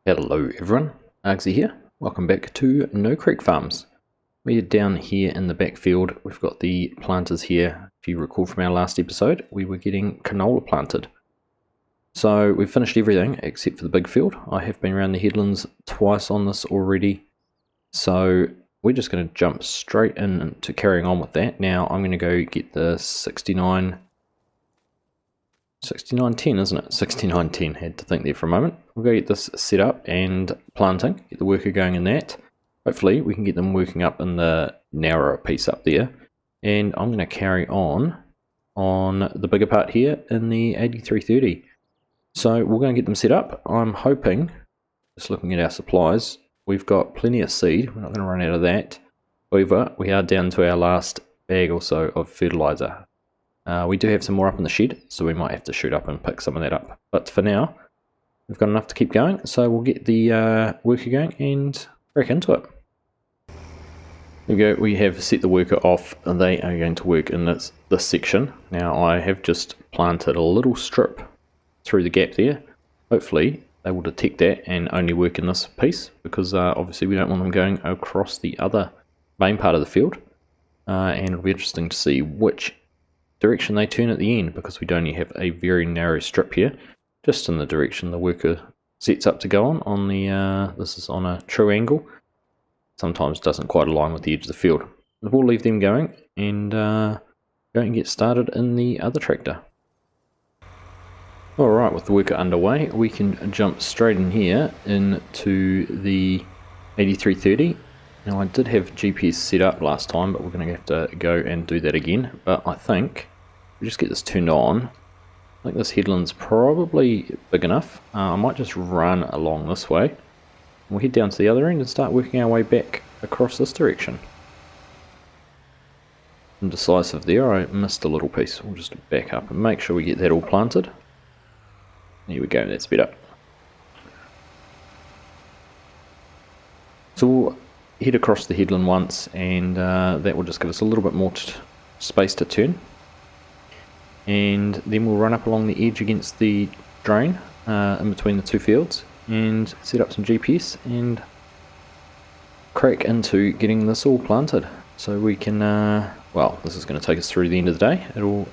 Hello everyone, Argsy here. Welcome back to No Creek Farms. We're down here in the backfield. We've got the planters here. If you recall from our last episode, we were getting canola planted. So we've finished everything except for the big field. I have been around the headlands twice on this already. So we're just going to jump straight into carrying on with that. Now I'm going to go get the 6910, isn't it? 6910, had to think there for a moment. We'll go get this set up and planting, get the worker going in that. Hopefully we can get them working up in the narrower piece up there. And I'm going to carry on the bigger part here in the 8330. So we're going to get them set up. I'm hoping, just looking at our supplies, we've got plenty of seed. We're not going to run out of that. However, we are down to our last bag or so of fertilizer. We do have some more up in the shed, so we might have to shoot up and pick some of that up. But for now, we've got enough to keep going, so we'll get the worker going and crack into it. There we go, we have set the worker off, and they are going to work in this section. Now I have just planted a little strip through the gap there. Hopefully they will detect that and only work in this piece, because obviously we don't want them going across the other main part of the field. And it'll be interesting to see which direction they turn at the end, because we only have a very narrow strip here, just in the direction the worker sets up to go on the this is on a true angle. Sometimes doesn't quite align with the edge of the field. We'll leave them going and go and get started in the other tractor. Alright, with the worker underway, we can jump straight in here into the 8330. Now I did have GPS set up last time, but we're going to have to go and do that again. But I think we just get this turned on. I think this headland's probably big enough. I might just run along this way. We'll head down to the other end and start working our way back across this direction. Indecisive there, I missed a little piece. We'll just back up and make sure we get that all planted. There we go, that's better. So we'll head across the headland once, and that will just give us a little bit more space to turn. And then we'll run up along the edge against the drain in between the two fields and set up some GPS and crack into getting this all planted. So we can, well, this is going to take us through the end of the day. It'll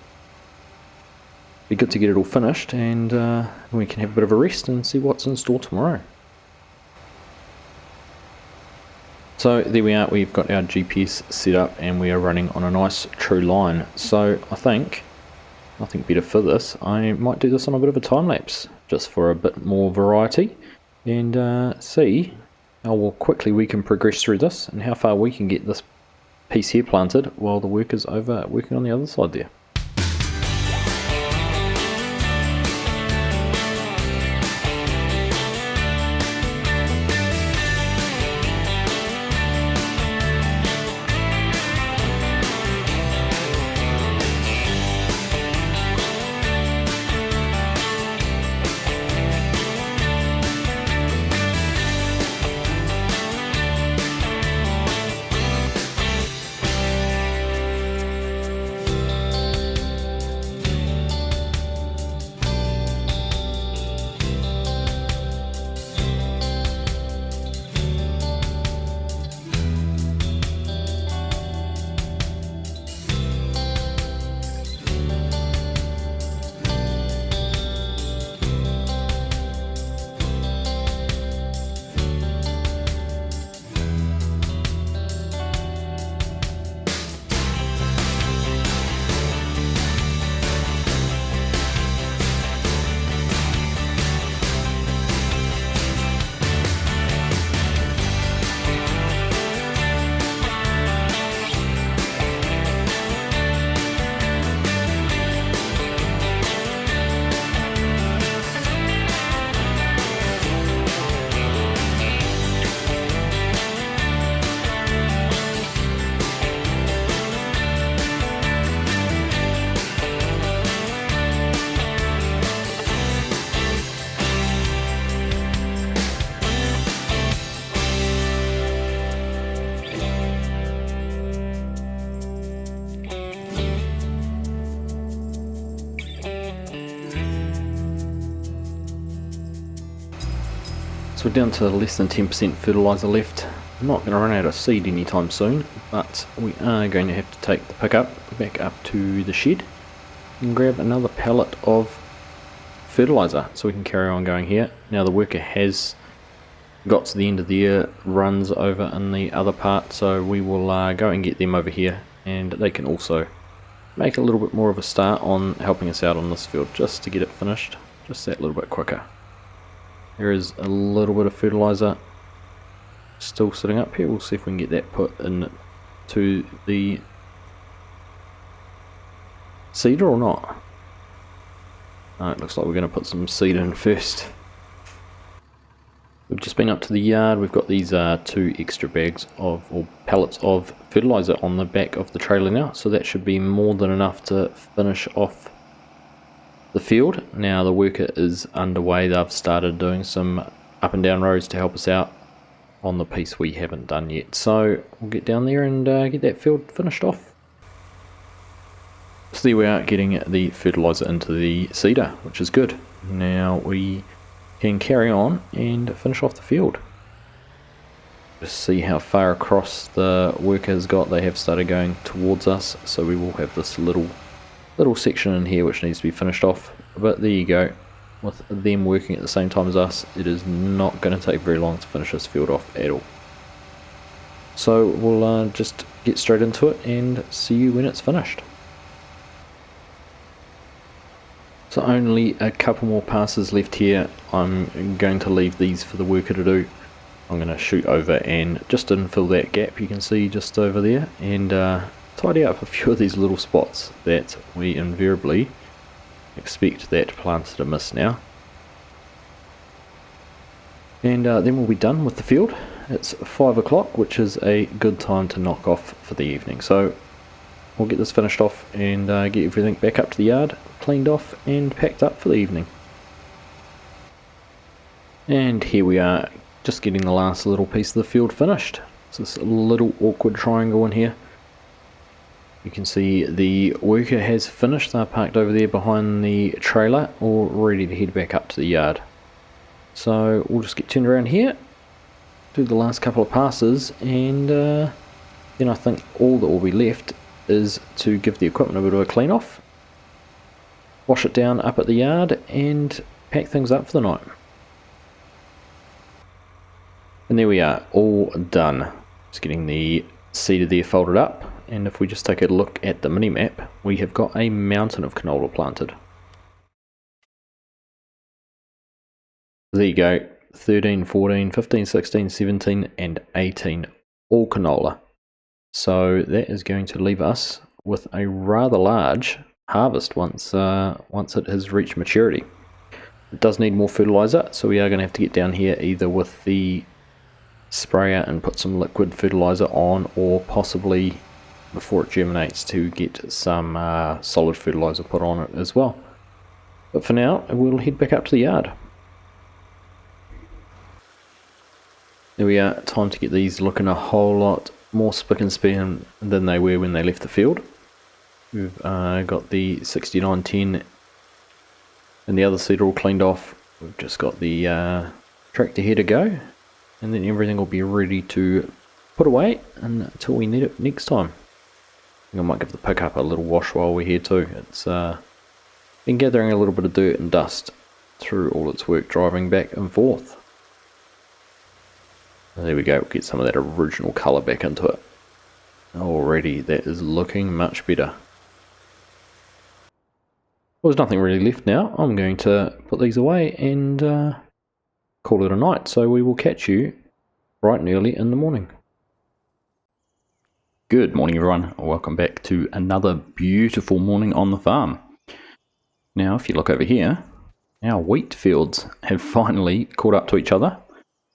be good to get it all finished, and we can have a bit of a rest and see what's in store tomorrow. So there we are, we've got our GPS set up and we are running on a nice true line. So I think, nothing better for this, I might do this on a bit of a time lapse, just for a bit more variety, and see how quickly we can progress through this and how far we can get this piece here planted while the worker's over working on the other side there. So we're down to less than 10% fertiliser left. I'm not going to run out of seed anytime soon, but we are going to have to take the pickup back up to the shed and grab another pallet of fertiliser so we can carry on going here. Now the worker has got to the end of the year runs over in the other part, so we will go and get them over here, and they can also make a little bit more of a start on helping us out on this field just to get it finished just that little bit quicker. There is a little bit of fertiliser still sitting up here. We'll see if we can get that put in to the seeder or not. It looks like we're going to put some seed in first. We've just been up to the yard. We've got these 2 extra bags of, or pallets of fertiliser on the back of the trailer now, so that should be more than enough to finish off the field. Now the worker is underway. They've started doing some up and down roads to help us out on the piece we haven't done yet, so we'll get down there and get that field finished off. So there we are, getting the fertiliser into the seeder, which is good. Now we can carry on and finish off the field. Just see how far across the worker has got. They have started going towards us, so we will have this little section in here which needs to be finished off. But there you go, with them working at the same time as us, it is not going to take very long to finish this field off at all. So we'll just get straight into it and see you when it's finished. So only a couple more passes left here. I'm going to leave these for the worker to do. I'm going to shoot over and just infill that gap you can see just over there, and tidy up a few of these little spots that we invariably expect that planter to miss now. And then we'll be done with the field. It's 5 o'clock, which is a good time to knock off for the evening. So we'll get this finished off and get everything back up to the yard, cleaned off and packed up for the evening. And here we are, just getting the last little piece of the field finished. It's this little awkward triangle in here. You can see the worker has finished. They're parked over there behind the trailer, all ready to head back up to the yard. So we'll just get turned around here, do the last couple of passes, and then I think all that will be left is to give the equipment a bit of a clean off, wash it down up at the yard, and pack things up for the night. And there we are, all done. Just getting the seeder there folded up, and if we just take a look at the mini map, we have got a mountain of canola planted. There you go, 13, 14, 15, 16, 17 and 18, all canola. So that is going to leave us with a rather large harvest once it has reached maturity. It does need more fertiliser, so we are going to have to get down here either with the sprayer and put some liquid fertiliser on, or possibly before it germinates to get some solid fertiliser put on it as well. But for now, we'll head back up to the yard. There we are, time to get these looking a whole lot more spick and span than they were when they left the field. We've got the 6910 and the other seeder all cleaned off. We've just got the tractor here to go, and then everything will be ready to put away until we need it next time. I think I might give the pickup a little wash while we're here too. It's been gathering a little bit of dirt and dust through all its work driving back and forth. There we go, we'll get some of that original colour back into it. Already that is looking much better. Well, there's nothing really left now. I'm going to put these away and call it a night, so we will catch you bright and early in the morning. Good morning everyone, welcome back to another beautiful morning on the farm. Now if you look over here, our wheat fields have finally caught up to each other,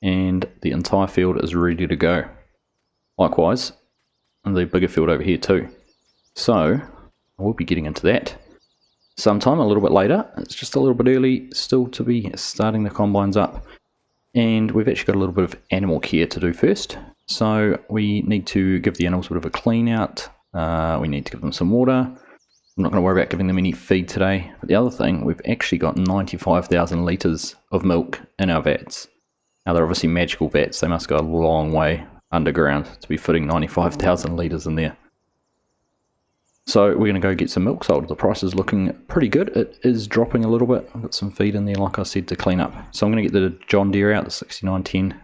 and the entire field is ready to go. Likewise, the bigger field over here too. So we'll be getting into that sometime a little bit later. It's just a little bit early still to be starting the combines up, and we've actually got a little bit of animal care to do first. So we need to give the animals a bit of a clean out. We need to give them some water. I'm not going to worry about giving them any feed today. But the other thing, we've actually got 95,000 litres of milk in our vats. Now they're obviously magical vats, they must go a long way underground to be fitting 95,000 litres in there. So we're going to go get some milk sold. The price is looking pretty good. It is dropping a little bit. I've got some feed in there, like I said, to clean up. So I'm going to get the John Deere out, the 6910,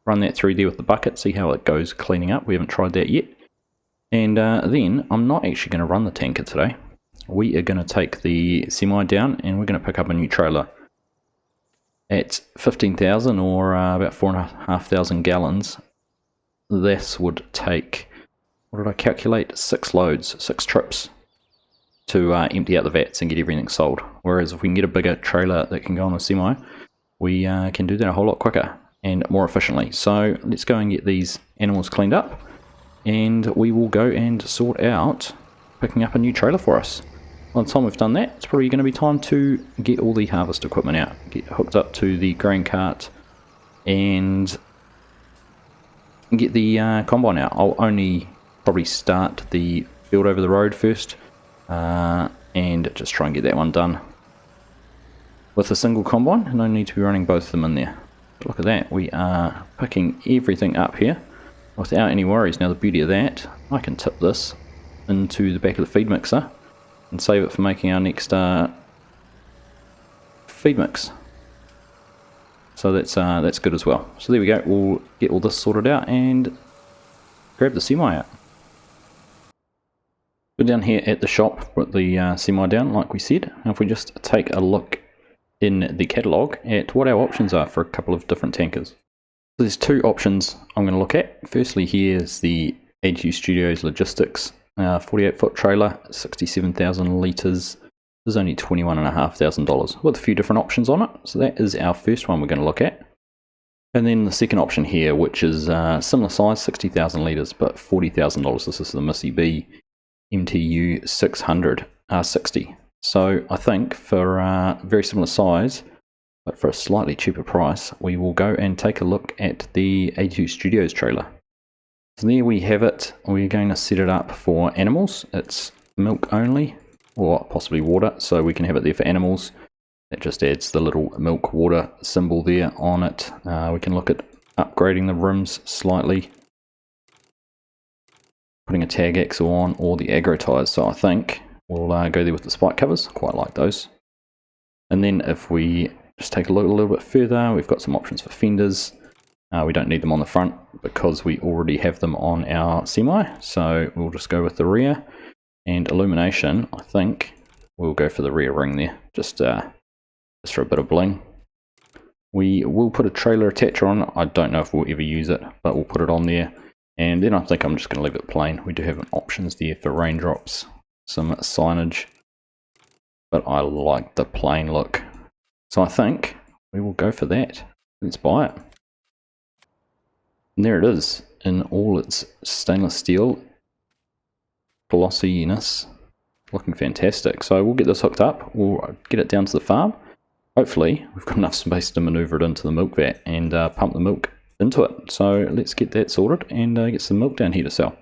run that through there with the bucket, see how it goes cleaning up. We haven't tried that yet. And then I'm not actually going to run the tanker today. We are going to take the semi down and we're going to pick up a new trailer. At 15,000 or about 4,500 gallons, this would take, what did I calculate? 6 loads, 6 trips to empty out the vats and get everything sold. Whereas if we can get a bigger trailer that can go on a semi, we can do that a whole lot quicker and more efficiently. So let's go and get these animals cleaned up and we will go and sort out picking up a new trailer for us. By the time we've done that, it's probably going to be time to get all the harvest equipment out, get hooked up to the grain cart and get the combine out. I'll only probably start the field over the road first and just try and get that one done with a single combine. No need to be running both of them in there. But look at that, we are picking everything up here without any worries. Now the beauty of that, I can tip this into the back of the feed mixer and save it for making our next feed mix. So that's good as well. So there we go, we'll get all this sorted out and grab the semi out. We're down here at the shop, put the semi down like we said. Now if we just take a look in the catalogue at what our options are for a couple of different tankers. So there's 2 options I'm going to look at. Firstly, here's the AGU Studios Logistics 48-foot trailer, 67,000 litres. There's only $21,500 with a few different options on it. So that is our first one we're going to look at. And then the second option here, which is similar size, 60,000 litres, but $40,000. This is the Missy B MTU 600 R60. So I think for very similar size, but for a slightly cheaper price, we will go and take a look at the AGU Studios trailer. So there we have it. We're going to set it up for animals. It's milk only, or possibly water, so we can have it there for animals. That just adds the little milk water symbol there on it. We can look at upgrading the rims slightly, putting a tag axle on, or the aggro tyres. So I think we'll go there with the spike covers. Quite like those. And then if we just take a look a little bit further, we've got some options for fenders. We don't need them on the front because we already have them on our semi, so we'll just go with the rear. And illumination, I think we'll go for the rear ring there, just for a bit of bling. We will put a trailer attacher on. I don't know if we'll ever use it, but we'll put it on there. And then I think I'm just going to leave it plain. We do have options there for raindrops, some signage, but I like the plain look. So I think we will go for that. Let's buy it. And there it is in all its stainless steel glossiness, looking fantastic. So we'll get this hooked up, we'll get it down to the farm. Hopefully we've got enough space to maneuver it into the milk vat and pump the milk into it. So let's get that sorted and get some milk down here to sell.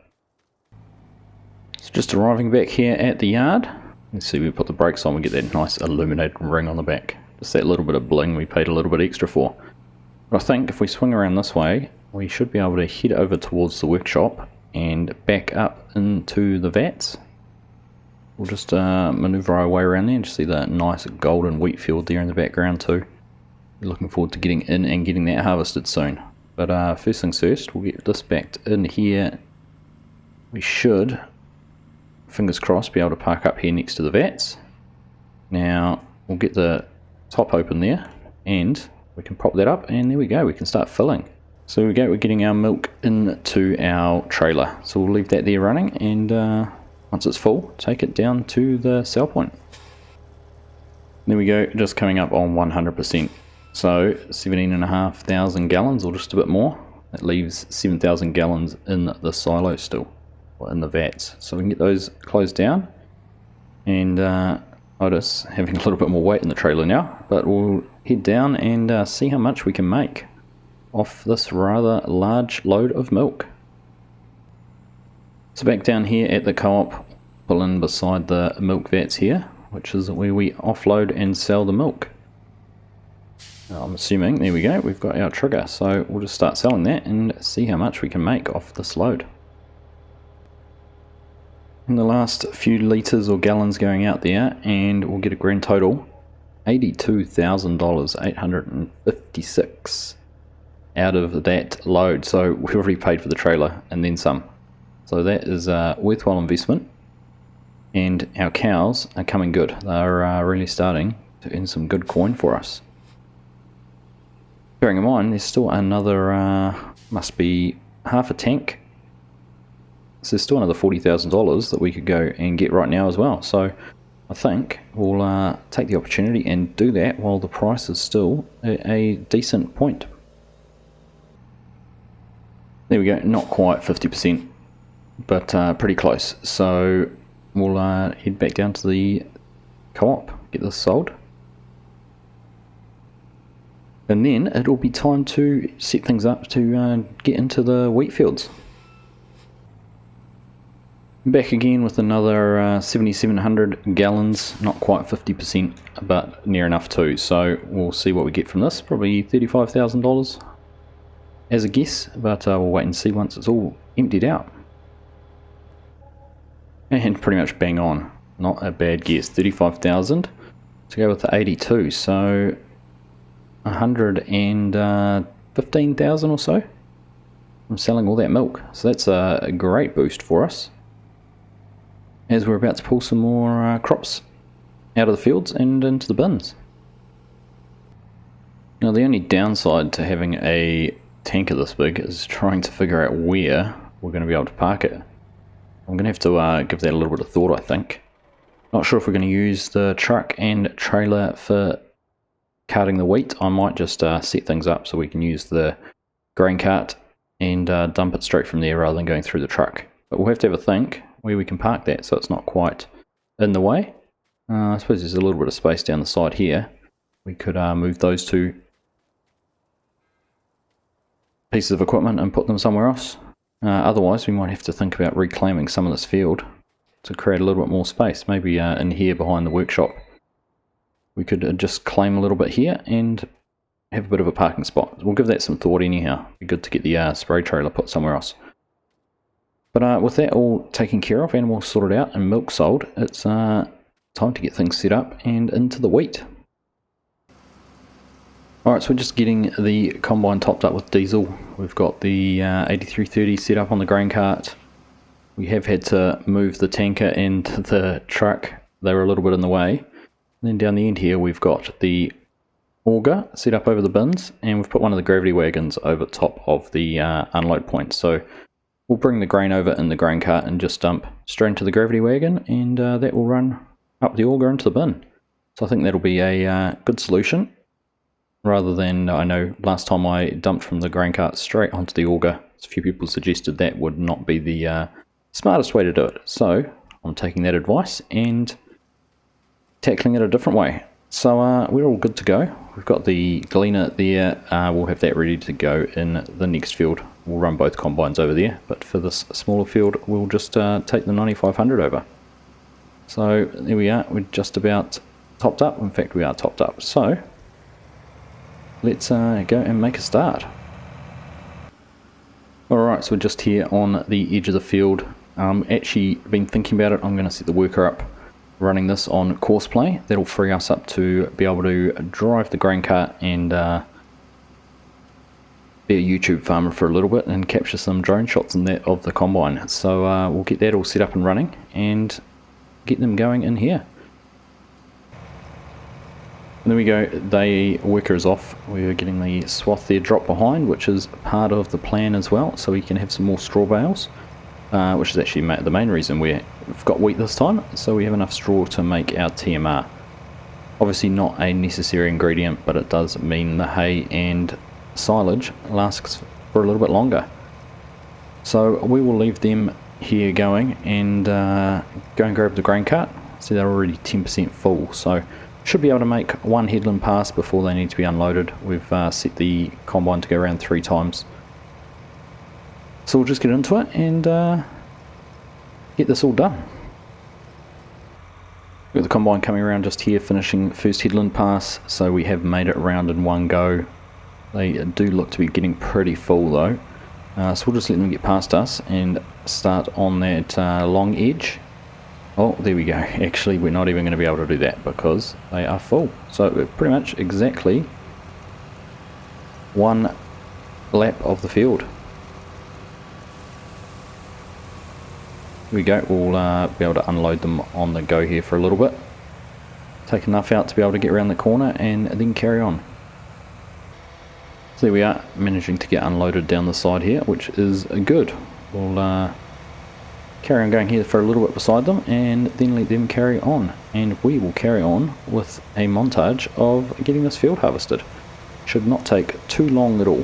So just arriving back here at the yard. Let's see, we put the brakes on, we get that nice illuminated ring on the back. Just that little bit of bling we paid a little bit extra for. But I think if we swing around this way, we should be able to head over towards the workshop and back up into the vats. We'll just maneuver our way around there and just see that nice golden wheat field there in the background too. We're looking forward to getting in and getting that harvested soon. But first things first, we'll get this backed in here. We should, fingers crossed, be able to park up here next to the vats. Now we'll get the top open there and we can prop that up and there we go, we can start filling. So there we go, we're getting our milk into our trailer. So we'll leave that there running and once it's full, take it down to the sell point. There we go, just coming up on 100%. So 17,500 gallons or just a bit more. That leaves 7,000 gallons in the silo still, or in the vats. So we can get those closed down. And Otis having a little bit more weight in the trailer now, but we'll head down and see how much we can make off this rather large load of milk. So back down here at the co-op, pull in beside the milk vats here, which is where we offload and sell the milk. I'm assuming, there we go, we've got our trigger, so we'll just start selling that and see how much we can make off this load. In the last few litres or gallons going out there, and we'll get a grand total $82,856 out of that load. So we've already paid for the trailer and then some. So that is a worthwhile investment, and our cows are coming good. They're really starting to earn some good coin for us. Bearing in mind, there's still another, must be half a tank. So there's still another $40,000 that we could go and get right now as well. So I think we'll take the opportunity and do that while the price is still at a decent point. There we go, not quite 50%, but pretty close. So we'll head back down to the co-op, get this sold. And then it'll be time to set things up to get into the wheat fields. Back again with another 7,700 gallons, not quite 50%, but near enough too. So we'll see what we get from this, probably $35,000 as a guess, but we'll wait and see once it's all emptied out. And pretty much bang on, not a bad guess, 35,000 to go with the 82, so 115,000 or so from selling all that milk. So that's a great boost for us, as we're about to pull some more crops out of the fields and into the bins. Now the only downside to having a tanker this big is trying to figure out where we're going to be able to park it. I'm going to have to give that a little bit of thought, I think. Not sure if we're going to use the truck and trailer for carting the wheat. I might just set things up so we can use the grain cart and dump it straight from there rather than going through the truck. But we'll have to have a think where we can park that so it's not quite in the way. I suppose there's a little bit of space down the side here. We could move those two pieces of equipment and put them somewhere else. Otherwise we might have to think about reclaiming some of this field to create a little bit more space. Maybe in here behind the workshop we could just claim a little bit here and have a bit of a parking spot. We'll give that some thought anyhow. It'd be good to get the spray trailer put somewhere else. But with that all taken care of, animals sorted out and milk sold, it's time to get things set up and into the wheat. Alright, so we're just getting the combine topped up with diesel. We've got the 8330 set up on the grain cart. We have had to move the tanker and the truck. They were a little bit in the way. And then down the end here we've got the auger set up over the bins, and we've put one of the gravity wagons over top of the unload point. So we'll bring the grain over in the grain cart and just dump straight into the gravity wagon, and that will run up the auger into the bin. So I think that'll be a good solution, rather than, I know last time I dumped from the grain cart straight onto the auger, a few people suggested that would not be the smartest way to do it. So I'm taking that advice and tackling it a different way. So we're all good to go. We've got the gleaner there. We'll have that ready to go in the next field. We'll run both combines over there, but for this smaller field we'll just take the 9500 over. So there we are, we're just about topped up. In fact, we are topped up. So let's go and make a start. Alright, so we're just here on the edge of the field. Actually been thinking about it. I'm going to set the worker up running this on course play. That'll free us up to be able to drive the grain cart and be a YouTube farmer for a little bit and capture some drone shots in that of the combine. So we'll get that all set up and running and get them going in here. And there we go, the worker is off. We're getting the swath there dropped behind, which is part of the plan as well, so we can have some more straw bales, which is actually the main reason we've got wheat this time, so we have enough straw to make our TMR. Obviously not a necessary ingredient, but it does mean the hay and silage lasts for a little bit longer. So we will leave them here going and go and grab the grain cart. See, they're already 10% full, so should be able to make one headland pass before they need to be unloaded. We've set the combine to go around 3 times. So we'll just get into it and get this all done. We've got the combine coming around just here, finishing first headland pass, so we have made it around in one go. They do look to be getting pretty full though, so we'll just let them get past us and start on that long edge. Oh, there we go. Actually, we're not even going to be able to do that because they are full. So we're pretty much exactly one lap of the field. Here we go. We'll be able to unload them on the go here for a little bit. Take enough out to be able to get around the corner and then carry on. So there we are, managing to get unloaded down the side here, which is good. We'll carry on going here for a little bit beside them and then let them carry on. And we will carry on with a montage of getting this field harvested. Should not take too long at all.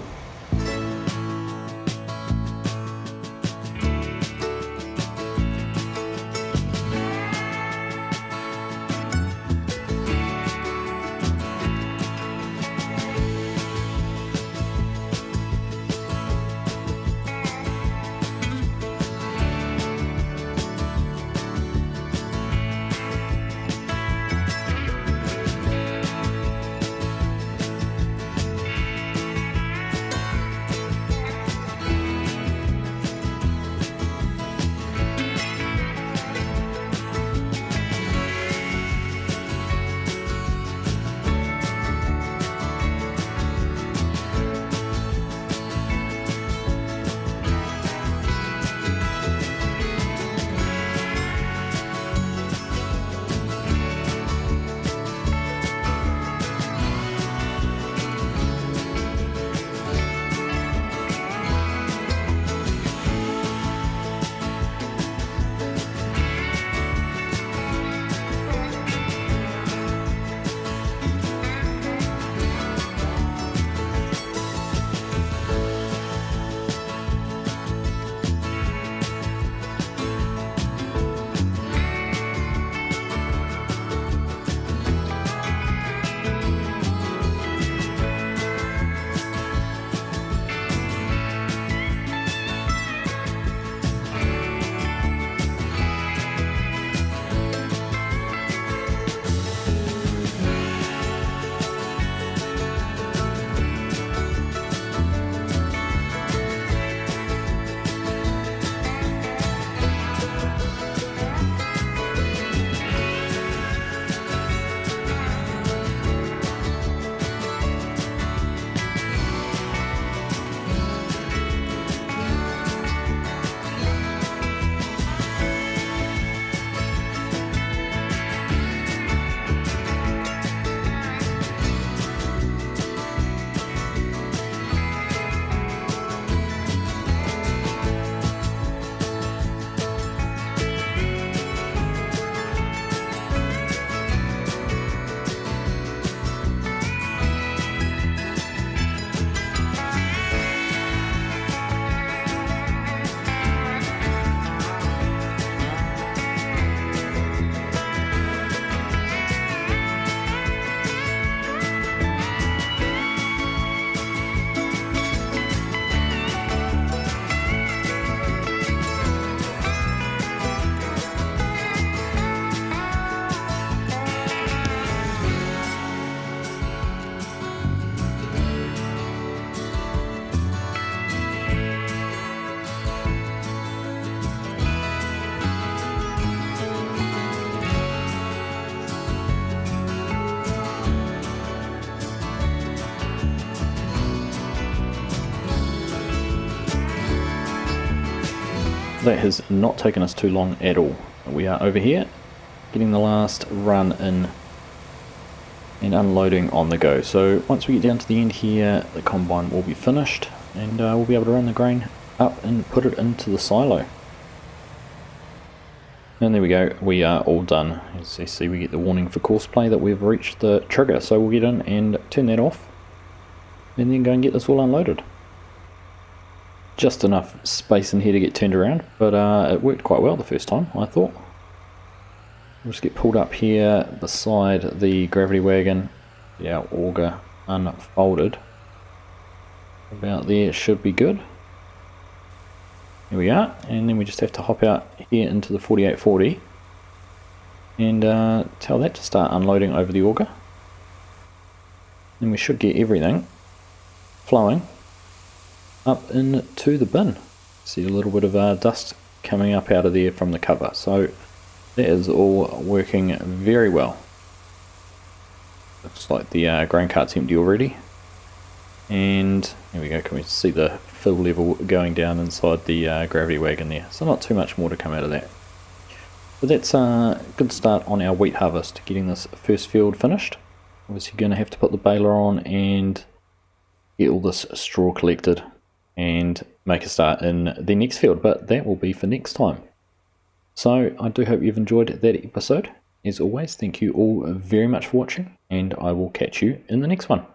That has not taken us too long at all. We are over here getting the last run in and unloading on the go. So once we get down to the end here, the combine will be finished and we'll be able to run the grain up and put it into the silo. And there we go, we are all done. As you see, we get the warning for course play that we've reached the trigger, so we'll get in and turn that off and then go and get this all unloaded. Just enough space in here to get turned around, but it worked quite well the first time, I thought. We'll just get pulled up here beside the gravity wagon, get our auger unfolded. About there should be good. Here we are, and then we just have to hop out here into the 4840 and tell that to start unloading over the auger. Then we should get everything flowing up into the bin. See a little bit of dust coming up out of there from the cover, so that is all working very well. Looks like the grain cart's empty already, and here we go, can we see the fill level going down inside the gravity wagon there, so not too much more to come out of that. But that's a good start on our wheat harvest, getting this first field finished. Obviously going to have to put the baler on and get all this straw collected and make a start in the next field, but that will be for next time. So I do hope you've enjoyed that episode. As always, thank you all very much for watching, and I will catch you in the next one.